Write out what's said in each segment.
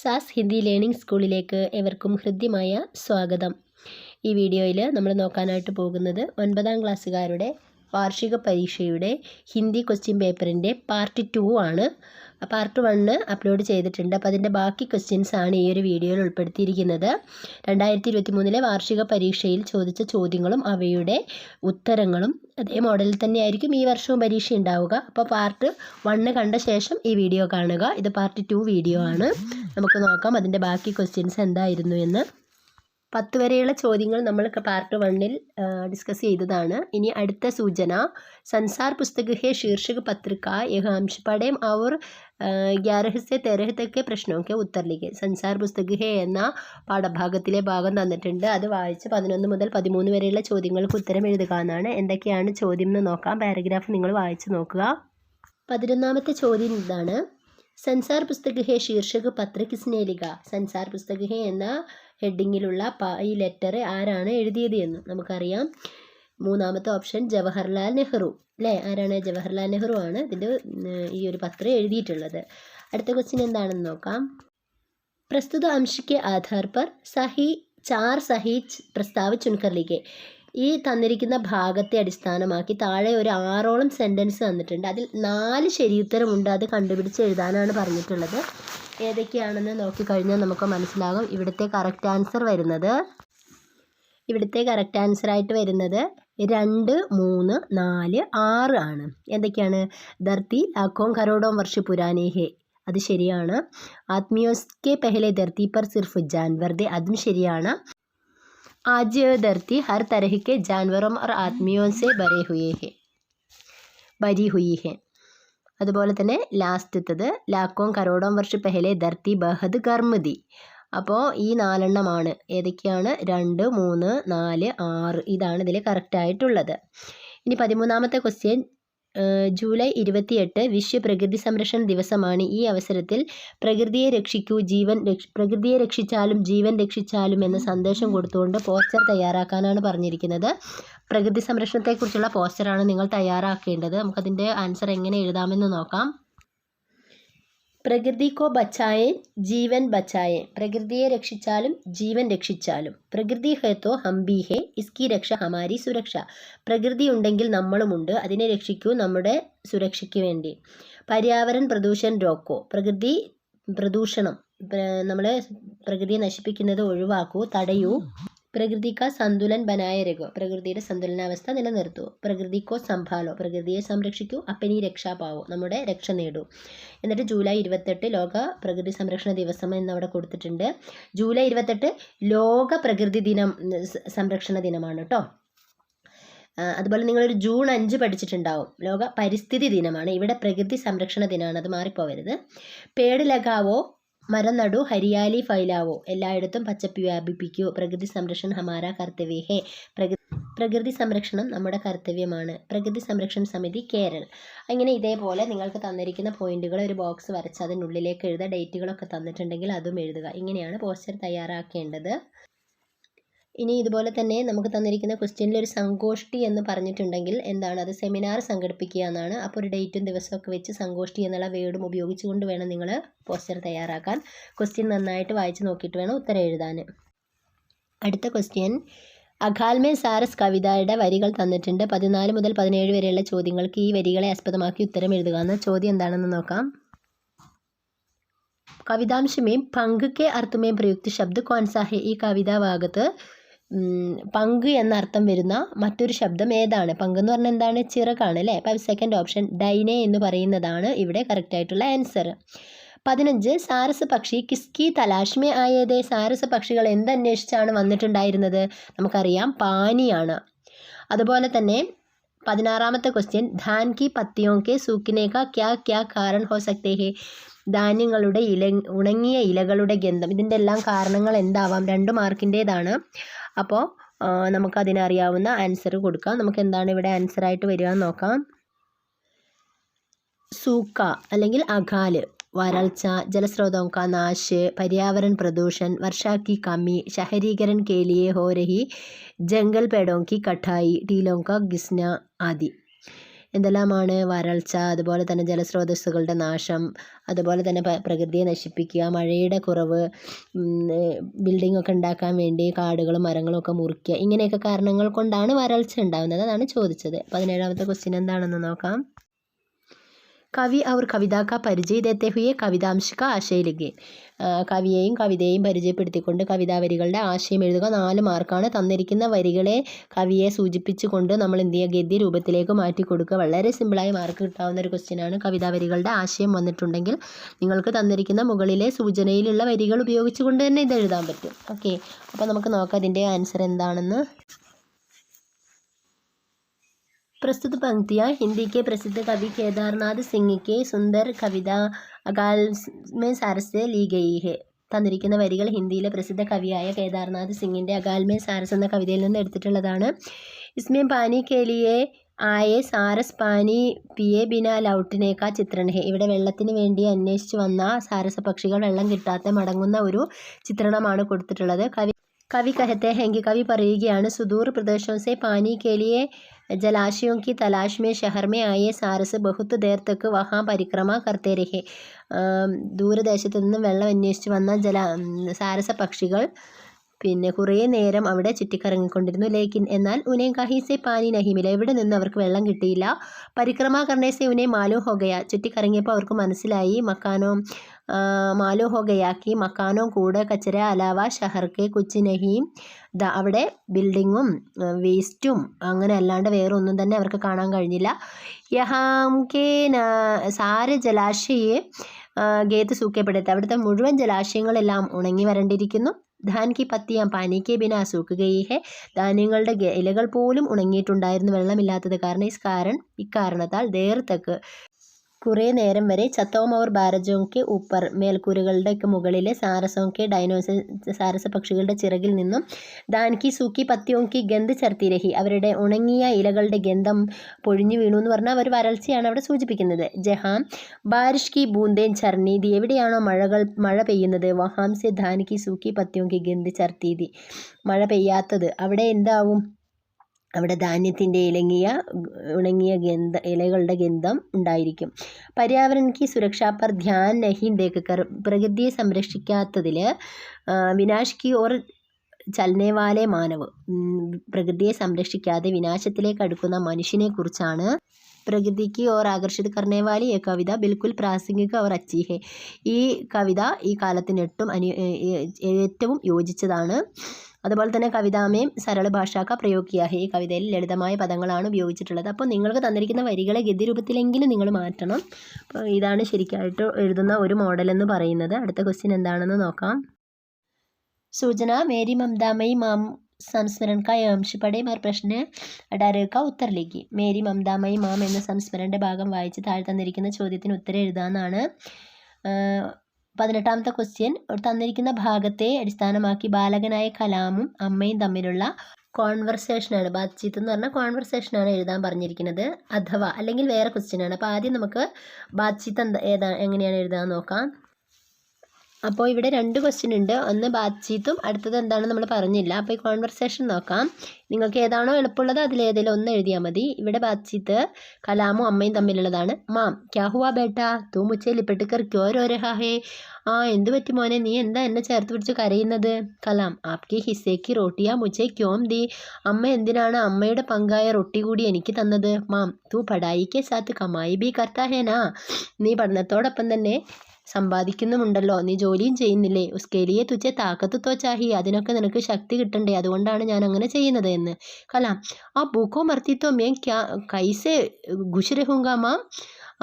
സാസ് Hindi learning സ്കൂളിലേക്ക് ഏവർക്കും ഹൃദ്യമായ സ്വാഗതം. ഈ വീഡിയോയിൽ നമ്മൾ നോക്കാനായിട്ട് പോകുന്നത് 9ാം ക്ലാസ്സുകാരുടെ വാർഷിക പരീക്ഷയുടെ ഹിന്ദി ക്വസ്റ്റ്യൻ പേപ്പറിൻ്റെ പാർട്ട് 2 ആണ്. പാർട്ട് 1 അപ്ലോഡ് ചെയ്തിട്ടുണ്ട്. അപ്പോൾ അതിൻ്റെ ബാക്കി ക്വസ്റ്റ്യൻസ് ആണ് ഈ ഒരു വീഡിയോയിൽ ഉൾപ്പെടുത്തിയിരിക്കുന്നത്. 2023 വാർഷിക പരീക്ഷയിൽ ചോദിച്ച ചോദ്യങ്ങളും അവയുടെ ഉത്തരങ്ങളും അതേ മോഡലിൽ തന്നെയായിരിക്കും ഈ വർഷവും പരീക്ഷ ഉണ്ടാവുക. അപ്പോൾ പാർട്ട് 1 കണ്ട ശേഷം ഈ വീഡിയോ കാണുക. ഇത് പാർട്ട് 2 വീഡിയോ ആണ്. നമുക്ക് നോക്കാം അതിൻ്റെ ബാക്കി ക്വസ്റ്റ്യൻസ് എന്തായിരുന്നു എന്ന്. 10 വരെയുള്ള ചോദ്യങ്ങൾ നമ്മൾ പാർട്ട് 1 ഡിസ്കസ് ചെയ്തതാണ്. ഇനി അടുത്ത സൂചന, संसार पुस्तक है शीर्षक पत्र का यह अंश पढ़ें और 11 से 13 तक के प्रश्नों के उत्तर लिखें. संसार पुस्तक है എന്ന പാഠഭാഗത്തിലെ ഭാഗം തന്നിട്ടുണ്ട്. അത് വായിച്ച് 11 മുതൽ 13 വരെയുള്ള ചോദ്യങ്ങൾക്ക് ഉത്തരം എഴുതുക എന്നാണ്. എന്തൊക്കെയാണ് ചോദ്യം എന്ന് നോക്കാം. പാരഗ്രാഫ് നിങ്ങൾ വായിച്ച് നോക്കുക. 11ാമത്തെ ചോദ്യം ഇതാണ്. संसार पुस्तक है शीर्षक पत्र किसने लिखा. संसार पुस्तक है എന്ന ഹെഡിങ്ങിലുള്ള ഈ ലെറ്റർ ആരാണ് എഴുതിയത് എന്ന് നമുക്കറിയാം. 3ാമത്തെ ഓപ്ഷൻ ജവഹർലാൽ നെഹ്റു അല്ലേ. ആരാണ്? ജവഹർലാൽ നെഹ്റു ആണ് ഇതിൻ്റെ ഈ ഒരു പത്രം എഴുതിയിട്ടുള്ളത്. അടുത്ത ക്വസ്റ്റ്യൻ എന്താണെന്ന് നോക്കാം. പ്രസ്തുത अंश के आधार पर सही 4 सही प्रस्ताव चुनकर लिखे. ഈ തന്നിരിക്കുന്ന ഭാഗത്തെ അടിസ്ഥാനമാക്കി താഴെ ഒരു 6ഓളം സെൻറ്റൻസ് തന്നിട്ടുണ്ട്. അതിൽ 4 ശരിയുത്തരമുണ്ട്. അത് കണ്ടുപിടിച്ച് എഴുതാനാണ് പറഞ്ഞിട്ടുള്ളത്. ഏതൊക്കെയാണെന്ന് നോക്കിക്കഴിഞ്ഞാൽ നമുക്ക് മനസ്സിലാകും. ഇവിടുത്തെ കറക്റ്റ് ആൻസർ ആയിട്ട് വരുന്നത് 2, 3, 4, 6 ആണ്. എന്തൊക്കെയാണ്? ധർത്തി ലാഖോം കരോടോം വർഷ പുരാനേ ഹേ, അത് ശരിയാണ്. ആത്മീയോസ്കെ പെഹലെ ധർത്തി പർ സിർഫ് ജാൻവർ ദേ, അതും ശരിയാണ്. आज धरती हर तरह के जानवरों और आदमियों से भरी हुई है. അതുപോലെ തന്നെ ലാസ്റ്റത്തത് ലാഖോം കരോടോം വർഷ പെഹലെ ധർത്തി ബഹദ് ഗർമ തി. അപ്പോൾ ഈ 4 എണ്ണമാണ്. ഏതൊക്കെയാണ്? 2, 3, 4, 6 ഇതാണ് ഇതിൽ കറക്റ്റായിട്ടുള്ളത്. ഇനി 13ാമത്തെ ക്വസ്റ്റ്യൻ, ജൂലൈ 28 വിശ്വ പ്രകൃതി സംരക്ഷണ ദിവസമാണ്. ഈ അവസരത്തിൽ പ്രകൃതിയെ രക്ഷിച്ചാലും ജീവൻ രക്ഷിച്ചാലും എന്ന സന്ദേശം കൊടുത്തുകൊണ്ട് പോസ്റ്റർ തയ്യാറാക്കാനാണ് പറഞ്ഞിരിക്കുന്നത്. പ്രകൃതി സംരക്ഷണത്തെക്കുറിച്ചുള്ള പോസ്റ്ററാണ് നിങ്ങൾ തയ്യാറാക്കേണ്ടത്. നമുക്കതിൻ്റെ ആൻസർ എങ്ങനെ എഴുതാമെന്ന് നോക്കാം. പ്രകൃതി കോ ബച്ചായേ ജീവൻ ബച്ചായേ, പ്രകൃതിയെ രക്ഷിച്ചാലും ജീവൻ രക്ഷിച്ചാലും. പ്രകൃതി ഹേ തോ ഹം ഭി ഹേ, ഇസ്കി രക്ഷ ഹമാരി സുരക്ഷ. പ്രകൃതി ഉണ്ടെങ്കിൽ നമ്മളുമുണ്ട്, അതിനെ രക്ഷിക്കൂ നമ്മുടെ സുരക്ഷയ്ക്ക് വേണ്ടി. പര്യാവരൺ പ്രദൂഷൺ രോക്കോ, പ്രകൃതി പ്രദൂഷണം, നമ്മൾ പ്രകൃതിയെ നശിപ്പിക്കുന്നത് ഒഴിവാക്കൂ, തടയൂ. പ്രകൃതി കാ സന്തുലൻ ബനായ രഖോ, പ്രകൃതിയുടെ സന്തുലനാവസ്ഥ നിലനിർത്തൂ. പ്രകൃതി കോ സംഭാലോ, പ്രകൃതിയെ സംരക്ഷിക്കൂ. അപ്പനി രക്ഷാ പാവോ, നമ്മുടെ രക്ഷ നേടൂ. എന്നിട്ട് ജൂലൈ 28 ലോക പ്രകൃതി സംരക്ഷണ ദിവസം എന്നവിടെ കൊടുത്തിട്ടുണ്ട്. ജൂലൈ 28 ലോക പ്രകൃതി ദിനം, സംരക്ഷണ ദിനമാണ് കേട്ടോ. അതുപോലെ നിങ്ങളൊരു ജൂൺ 5 പഠിച്ചിട്ടുണ്ടാവും. ലോക പരിസ്ഥിതി ദിനമാണ്. ഇവിടെ പ്രകൃതി സംരക്ഷണ ദിനമാണ്, അത് മാറിപ്പോവരുത്. പേട് ലഗാവോ, മരം നടു, ഹരിയാലി ഫൈലാവോ, എല്ലായിടത്തും പച്ചപ്പ് വ്യാപിപ്പിക്കൂ. പ്രകൃതി സംരക്ഷണം ഹമാരാ കർത്തവ്യ ഹേ, പ്രകൃതി സംരക്ഷണം നമ്മുടെ കർത്തവ്യമാണ്. പ്രകൃതി സംരക്ഷണ സമിതി കേരൾ. അങ്ങനെ ഇതേപോലെ നിങ്ങൾക്ക് തന്നിരിക്കുന്ന പോയിന്റുകൾ ഒരു ബോക്സ് വരച്ച് അതിനുള്ളിലേക്ക് എഴുതുക. ഡേറ്റുകളൊക്കെ തന്നിട്ടുണ്ടെങ്കിൽ അതും എഴുതുക. ഇങ്ങനെയാണ് പോസ്റ്റർ തയ്യാറാക്കേണ്ടത്. ഇനി ഇതുപോലെ തന്നെ നമുക്ക് തന്നിരിക്കുന്ന ക്വസ്റ്റ്യനിൽ ഒരു സങ്കോഷ്ടി എന്ന് പറഞ്ഞിട്ടുണ്ടെങ്കിൽ എന്താണ്? അത് സെമിനാർ സംഘടിപ്പിക്കുക എന്നാണ്. അപ്പോൾ ഒരു ഡേറ്റും ദിവസമൊക്കെ വെച്ച് സങ്കോഷ്ടി എന്നുള്ള വേർഡും ഉപയോഗിച്ചുകൊണ്ട് വേണം നിങ്ങൾ പോസ്റ്റർ തയ്യാറാക്കാൻ. ക്വസ്റ്റ്യൻ നന്നായിട്ട് വായിച്ച് നോക്കിയിട്ട് വേണം ഉത്തരം എഴുതാൻ. അടുത്ത ക്വസ്റ്റ്യൻ, അഖാൽമേ സാരസ് കവിതയുടെ വരികൾ തന്നിട്ടുണ്ട്. 14 മുതൽ 17 വരെയുള്ള ചോദ്യങ്ങൾക്ക് ഈ വരികളെ ആസ്പദമാക്കി ഉത്തരം എഴുതുക എന്ന ചോദ്യം എന്താണെന്ന് നോക്കാം. കവിതാംശമേം പങ്ക് കെ അർത്ഥമേം പ്രയുക്ത ശബ്ദ കോൺസാ ഹെ, ഈ കവിതാ ഭാഗത്ത് പങ്ക് എന്ന അർത്ഥം വരുന്ന മറ്റൊരു ശബ്ദം ഏതാണ്? പങ്ക് എന്ന് പറഞ്ഞാൽ എന്താണ്? ചിറകാണ് അല്ലേ. അപ്പോൾ സെക്കൻഡ് ഓപ്ഷൻ ഡൈനെ എന്ന് പറയുന്നതാണ് ഇവിടെ കറക്റ്റായിട്ടുള്ള ആൻസർ. 15 സാരസ് പക്ഷി കിസ്കി തലാഷ്മേ ആയേതേ, സാരസ് പക്ഷികൾ എന്തന്വേഷിച്ചാണ് വന്നിട്ടുണ്ടായിരുന്നത്? നമുക്കറിയാം, പാനിയാണ്. അതുപോലെ തന്നെ 16ാമത്തെ ക്വസ്റ്റ്യൻ, ധാൻ കി പത്തിയോं के सूखने का क्या क्या कारण हो सकते हैं. ധാന്യങ്ങളുടെ ഉണങ്ങിയ ഇലകളുടെ ഗന്ധം, ഇതിൻ്റെ എല്ലാം കാരണങ്ങൾ എന്താവാം? 2 മാർക്കിൻ്റേതാണ്. അപ്പോൾ നമുക്കതിനറിയാവുന്ന ആൻസർ കൊടുക്കാം. നമുക്ക് എന്താണ് ഇവിടെ ആൻസറായിട്ട് വരിക എന്ന് നോക്കാം. സൂക്ക അല്ലെങ്കിൽ അകാല്, വരൾച്ച, ജലസ്രോതों का नाश, पर्यावरण प्रदूषण, वर्षा की कमी, शहरीकरण के लिए हो रही जंगल पेड़ों की कटाई, टीलों का घिसना आदि. എന്തെല്ലാമാണ്? വരൾച്ച, അതുപോലെ തന്നെ ജലസ്രോതസ്സുകളുടെ നാശം, അതുപോലെ തന്നെ പ്രകൃതിയെ നശിപ്പിക്കുക, മഴയുടെ കുറവ്, ബിൽഡിംഗ് ഒക്കെ ഉണ്ടാക്കാൻ വേണ്ടി കാടുകളും മരങ്ങളും ഒക്കെ മുറിക്കുക, ഇങ്ങനെയൊക്കെ കാരണങ്ങൾ കൊണ്ടാണ് വരൾച്ച ഉണ്ടാകുന്നത്. അതാണ് ചോദിച്ചത്. 17ാമത്തെ ക്വസ്റ്റ്യൻ എന്താണെന്ന് നോക്കാം. കവി ഔർ കവിത കാ പരിചയ ദേത്തെ ഹുയെ കവിതാംശ കാ ആശയ ലിഖിए. കവിയെയും കവിതയെയും പരിചയപ്പെടുത്തിക്കൊണ്ട് കവിതാവരികളുടെ ആശയം എഴുതുക. 4 മാർക്കാണ്. തന്നിരിക്കുന്ന വരികളെ കവിയെ സൂചിപ്പിച്ചുകൊണ്ട് നമ്മൾ എന്ത് ചെയ്യുക? ഗദ്യ രൂപത്തിലേക്ക് മാറ്റി കൊടുക്കുക. വളരെ സിമ്പിളായി മാർക്ക് കിട്ടാവുന്ന ഒരു ക്വസ്റ്റ്യനാണ്. കവിതാവരികളുടെ ആശയം വന്നിട്ടുണ്ടെങ്കിൽ നിങ്ങൾക്ക് തന്നിരിക്കുന്ന മുകളിലെ സൂചനയിലുള്ള വരികൾ ഉപയോഗിച്ചുകൊണ്ട് തന്നെ ഇത് എഴുതാൻ പറ്റും. ഓക്കെ, അപ്പോൾ നമുക്ക് നോക്കാം ഇതിൻ്റെ ആൻസർ എന്താണെന്ന്. प्रस्तुत पंक्तियाँ हिंदी के प्रसिद्ध कवि केदारनाथ सिंह के सुंदर कविता अकाल में सारस से ली गई है. തന്നിരിക്കുന്ന വരികൾ ഹിന്ദിയിലെ പ്രസിദ്ധ കവിയായ കേദാർനാഥ് സിംഗിൻ്റെ അകാൽമേ സാരസ് എന്ന കവിതയിൽ നിന്ന് എടുത്തിട്ടുള്ളതാണ്. ഇസ്മേ പാനി കെ ലിയേ ആയേ സാരസ് പാനി പിയെ ബിന ലൗട്ടിനെ കാ ചിത്रण है. ഇവിടെ വെള്ളത്തിന് വേണ്ടി അന്വേഷിച്ച് വന്ന സാരസ പക്ഷികൾ വെള്ളം കിട്ടാതെ മടങ്ങുന്ന ഒരു ചിത്രണമാണ് കൊടുത്തിട്ടുള്ളത്. कवि कहते हैं कि कवि പറയുകയാണ് सुदूर प्रदेशों से पानी के लिए जलाशयों की तलाश में शहर में आए सारस बहुत देर तक वहाँ परिक्रमा करते रहे. ദൂരദേശത്ത് നിന്ന് വെള്ളം അന്വേഷിച്ച് വന്ന സാരസ പക്ഷികൾ പിന്നെ കുറേ നേരം അവിടെ ചുറ്റിക്കറങ്ങിക്കൊണ്ടിരുന്നു. ലേക്കിൻ എന്നാൽ ഉനെ കഹീസെ പാനി നഹിമില, ഇവിടെ നിന്ന് അവർക്ക് വെള്ളം കിട്ടിയില്ല. പരിക്രമ കർണേസെ ഉനെ മാലൂം ഹോ ഗയ, ചുറ്റിക്കറങ്ങിയപ്പോൾ അവർക്ക് മനസ്സിലായി മാലൂം ഹോ ഗയാക്കി മക്കാനോ കൂടെ കച്ചര അലാവ ഷഹർക്ക് കുച്ച് നഹീം, അവിടെ ബിൽഡിങ്ങും വേസ്റ്റും അങ്ങനെ അല്ലാണ്ട് വേറെ ഒന്നും തന്നെ അവർക്ക് കാണാൻ കഴിഞ്ഞില്ല. യഹാം കെ സാരെ ജലാശയെ ഗേത്ത് സൂക്കപ്പെടുത്തി, അവിടുത്തെ മുഴുവൻ ജലാശയങ്ങളെല്ലാം ഉണങ്ങി വരണ്ടിരിക്കുന്നു. ധാൻ കി പത്തിയാം പാനി കെ ബിന സൂക്ക് ഗയി ഹെ, ധാന്യങ്ങളുടെ ഇലകൾ പോലും ഉണങ്ങിയിട്ടുണ്ടായിരുന്നു വെള്ളമില്ലാത്തത് കാരണം. ഇക്കാരണത്താൽ ദേർ തക്ക് കുറേ നേരം വരെ ചത്തോം ഔർ ബാരജോങ്കെ ഊപ്പർ, മേൽക്കൂരകളുടെ മുകളിലെ സാരസ പക്ഷികളുടെ ചിറകിൽ നിന്നും ദാൻകി സൂക്കി പത്തിയോങ്കി ഗന്ധ് ചർത്തി രഹി, അവരുടെ ഉണങ്ങിയ ഇലകളുടെ ഗന്ധം പൊഴിഞ്ഞു വീണു എന്ന് പറഞ്ഞാൽ അവർ വരൾച്ചയാണ് അവിടെ സൂചിപ്പിക്കുന്നത്. ജഹാം ബാരിഷ് കി ബൂന്തേൻ ചർണീതി, എവിടെയാണോ മഴ പെയ്യുന്നത്, വഹാം സെ ധാൻകി സൂക്കി പത്തിയോങ്കി ഗന്ധ് ചർത്തീതി, മഴ പെയ്യാത്തത് അവിടെ എന്താവും? അവിടെ ധാന്യത്തിൻ്റെ ഉണങ്ങിയ ഇലകളുടെ ഗന്ധം ഉണ്ടായിരിക്കും. പര്യാവരൺ കി സുരക്ഷാ പർ ധ്യാൻ നഹി ദേക്കർ, പ്രകൃതിയെ സംരക്ഷിക്കാത്തതിൽ വിനാശ് കി ഓർ ചലനെ വാലെ മാനവ്, പ്രകൃതിയെ സംരക്ഷിക്കാതെ വിനാശത്തിലേക്ക് അടുക്കുന്ന മനുഷ്യനെ കുറിച്ചാണ്. പ്രകൃതിക്ക് ഓർ ആകർഷിത് കർണേ വാലി ഈ കവിത ബിൽക്കുൽ പ്രാസംഗിക ഓർ അച്ചി ഹെ, ഈ കവിത ഈ കാലത്തിന് ഏറ്റവും യോജിച്ചതാണ്. അതുപോലെ തന്നെ കവിതാമേം സരള ഭാഷാക്ക പ്രയോഗിക്കുക, ഈ കവിതയിൽ ലളിതമായ പദങ്ങളാണ് ഉപയോഗിച്ചിട്ടുള്ളത്. അപ്പോൾ നിങ്ങൾക്ക് തന്നിരിക്കുന്ന വരികളെ ഗദ്യരൂപത്തിലെങ്കിലും നിങ്ങൾ മാറ്റണം. അപ്പോൾ ഇതാണ് ശരിക്കായിട്ട് എഴുതുന്ന ഒരു മോഡൽ എന്ന് പറയുന്നത്. അടുത്ത ക്വസ്റ്റ്യൻ എന്താണെന്ന് നോക്കാം. സൂചന മേരി മമതാമയി മാം സംസ്മരൺ കാ अंश पढ़े और प्रश्न 18 का उत्तर लिखिए. മേരി മമതാമയി മാം എന്ന സംസ്മരൻ്റെ ഭാഗം വായിച്ച് താഴെ തന്നിരിക്കുന്ന ചോദ്യത്തിന് ഉത്തരം എഴുതാമെന്നാണ്. 18ാമത്തെ ക്വസ്റ്റ്യൻ, തന്നിരിക്കുന്ന ഭാഗത്തെ അടിസ്ഥാനമാക്കി ബാലകനായ കലാമും അമ്മയും തമ്മിലുള്ള കോൺവെർസേഷനാണ്, ബാത്ചീത്ത് എന്ന് പറഞ്ഞാൽ കോൺവെർസേഷനാണ് എഴുതാൻ പറഞ്ഞിരിക്കുന്നത്. അഥവാ അല്ലെങ്കിൽ വേറെ ക്വസ്റ്റ്യനാണ്. അപ്പോൾ ആദ്യം നമുക്ക് ബാത്ചീത്ത് എങ്ങനെയാണ് എഴുതാൻ നോക്കാം. അപ്പോൾ ഇവിടെ 2 ക്വസ്റ്റ്യൻ ഉണ്ട്. ഒന്ന് ബാത്ചീത്തും അടുത്തത് എന്താണെന്ന് നമ്മൾ പറഞ്ഞില്ല. അപ്പോൾ ഈ കോൺവെർസേഷൻ നോക്കാം. നിങ്ങൾക്ക് ഏതാണോ എളുപ്പമുള്ളത് അതിലേതെങ്കിലും ഒന്ന് എഴുതിയാൽ മതി. ഇവിടെ ബാത്ചീത്ത് കലാമും അമ്മയും തമ്മിലുള്ളതാണ്. മാം ക്യാ ഹുവാ ബേട്ടാ തൂ മുച്ചേ ലിപ്പട്ട് കർ ക്യോ രോ രഹാ ഹേ, എന്ത് പറ്റി മോനെ, നീ എന്താ എന്നെ ചേർത്ത് പിടിച്ച് കരയുന്നത്? കലാം ആപ്കി ഹിസ്സേക്ക് റോട്ടിയാ മുച്ചേ ക്യോം ദി, അമ്മ എന്തിനാണ് അമ്മയുടെ പങ്കായ റൊട്ടി കൂടി എനിക്ക് തന്നത്? മാം തൂ പഠായിക്ക് സാത്ത് കമായി ബി കർത്താ ഹേനാ, നീ പഠനത്തോടൊപ്പം തന്നെ സമ്പാദിക്കുന്നുമുണ്ടല്ലോ, നീ ജോലിയും ചെയ്യുന്നില്ലേ? ഉസ്കേലിയെ തുച്ഛ താക്കത്ത് തോ ചാഹി, അതിനൊക്കെ നിനക്ക് ശക്തി കിട്ടണ്ടേ, അതുകൊണ്ടാണ് ഞാൻ അങ്ങനെ ചെയ്യുന്നത് എന്ന്. കലാം ആ ഭൂക്കോ മർത്തിത്തോ മേ കൈസെ ഖുശ് രഹൂങ്കാ മാം,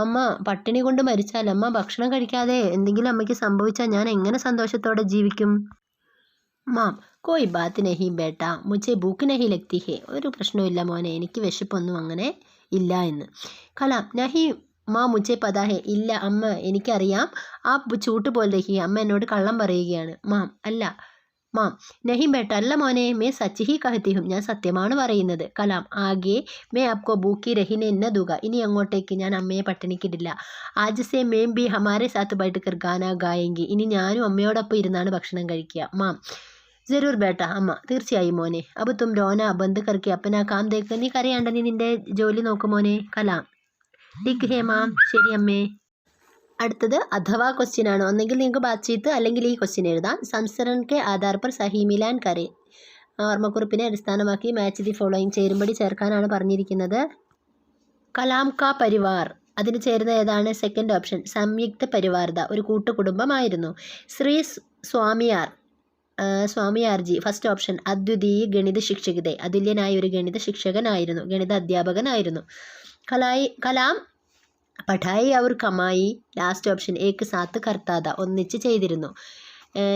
അമ്മ പട്ടിണി കൊണ്ട് മരിച്ചാൽ, അമ്മ ഭക്ഷണം കഴിക്കാതെ എന്തെങ്കിലും അമ്മയ്ക്ക് സംഭവിച്ചാൽ ഞാൻ എങ്ങനെ സന്തോഷത്തോടെ ജീവിക്കും? മാം കോയി ബാത്ത് നഹി ബേട്ടാ മുझे ഭൂക്ക് നഹി ലഗ്തി ഹേ, ഒരു പ്രശ്നമില്ല മോനെ, എനിക്ക് വിശപ്പൊന്നും അങ്ങനെ ഇല്ല എന്ന്. കലാം നഹി മാ മുझे പതാ ഹേ, ഇല്ല അമ്മ എനിക്കറിയാം. ആ ചൂട്ട് പോലെ രഹി, അമ്മ എന്നോട് കള്ളം പറയുകയാണ്. മാം അല്ല, മാം നഹി ബേട്ട, അല്ല മോനെ, മേ സച്ച് ഹി കഹത്തി ഹും, ഞാൻ സത്യമാണ് പറയുന്നത്. കലാം ആകെ മേ ആപ്കോ ഭൂക്കി രഹിനെ എന്ന ദുക, ഇനി അങ്ങോട്ടേക്ക് ഞാൻ അമ്മയെ പട്ടിണിക്കിടില്ല. ആജ് സേ മേം ബി ഹമാരെ സാത്ത് ബൈട്ട് കർ ഗാന ഗായെങ്കി, ഇനി ഞാനും അമ്മയോടൊപ്പം ഇരുന്നാണ് ഭക്ഷണം കഴിക്കുക. മാം ജരൂർ ബേട്ട, അമ്മ തീർച്ചയായും മോനെ. അബ് തും രോന ബന്ദ് കർക്കെ അപ്പനാ കാം ദേക്ക്, നീ കരയാണ്ട, നീ നിന്റെ ജോലി നോക്കും മോനെ. കലാം ടിക് ഹേമ, ശരി അമ്മേ. അടുത്തത് അഥവാ ക്വസ്റ്റ്യൻ ആണ്. ഒന്നെങ്കിൽ നിങ്ങൾക്ക് ബാത്ചീത്ത് അല്ലെങ്കിൽ ഈ ക്വസ്റ്റ്യൻ എഴുതാം. സംസ്കരൺ കെ ആധാർ पर സഹി മിലാൻ കരെ. ഓർമ്മക്കുറിപ്പിനെ അടിസ്ഥാനമാക്കി മാച്ച് ദി ഫോളോയിങ് ചേരുംപടി ചേർക്കാനാണ് പറഞ്ഞിരിക്കുന്നത്. കലാം കാ പരിവാർ, അതിന് ചേരുന്ന ഏതാണ്? സെക്കൻഡ് ഓപ്ഷൻ സംയുക്ത പരിവാർദ, ഒരു കൂട്ടുകുടുംബമായിരുന്നു. ശ്രീ സ്വാമിയാർജി, ഫസ്റ്റ് ഓപ്ഷൻ അദ്വിതീയ ഗണിത ശിക്ഷകതെ, അതുല്യനായ ഒരു ഗണിത ശിക്ഷകനായിരുന്നു, ഗണിത അധ്യാപകനായിരുന്നു. കലാം പഠായി ഔർ കമായി, ലാസ്റ്റ് ഓപ്ഷൻ ഏക് സാത്ത് കർത്താത, ഒന്നിച്ച് ചെയ്തിരുന്നു.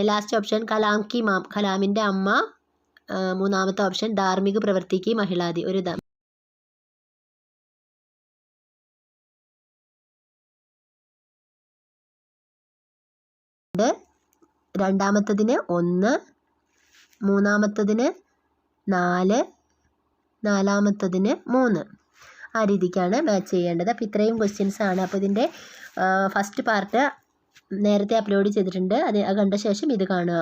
ലാസ്റ്റ് ഓപ്ഷൻ കലാം കി മാം, കലാമിൻ്റെ അമ്മ. മൂന്നാമത്തെ ഓപ്ഷൻ ധാർമ്മിക പ്രവൃത്തിക്ക് മഹിളാദി, ഒരു രണ്ടാമത്തതിന് 1, മൂന്നാമത്തതിന് 4, നാലാമത്തതിന് 3. ആ രീതിക്കാണ് മാച്ച് ചെയ്യേണ്ടത്. അപ്പോൾ ഇത്രയും ക്വസ്റ്റ്യൻസ് ആണ്. അപ്പോൾ ഇതിൻ്റെ ഫസ്റ്റ് പാർട്ട് നേരത്തെ അപ്ലോഡ് ചെയ്തിട്ടുണ്ട്. അത് കണ്ട ശേഷം ഇത് കാണുക.